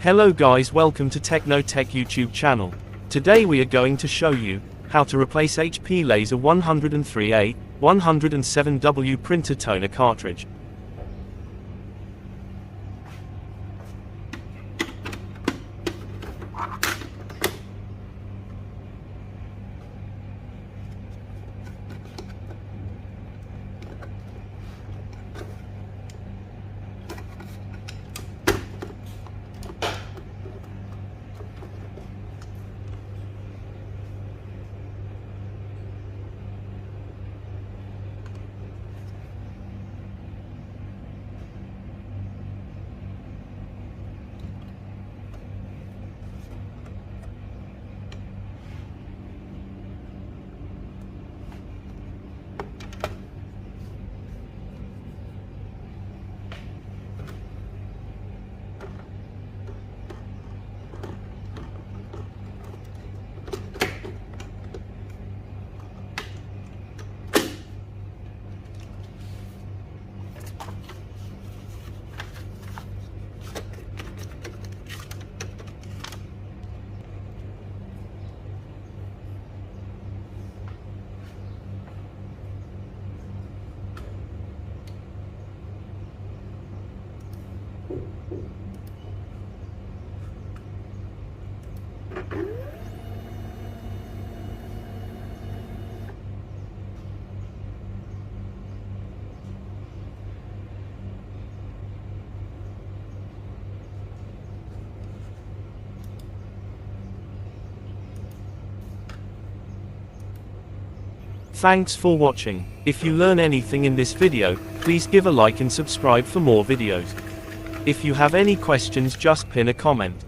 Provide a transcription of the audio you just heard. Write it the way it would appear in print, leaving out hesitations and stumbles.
Hello guys, welcome to Techno Tech YouTube channel. Today we are going to show you how to replace HP Laser 103a 107w printer toner cartridge. Thanks for watching. If you learn anything in this video, please give a like and subscribe for more videos. If you have any questions, just pin a comment.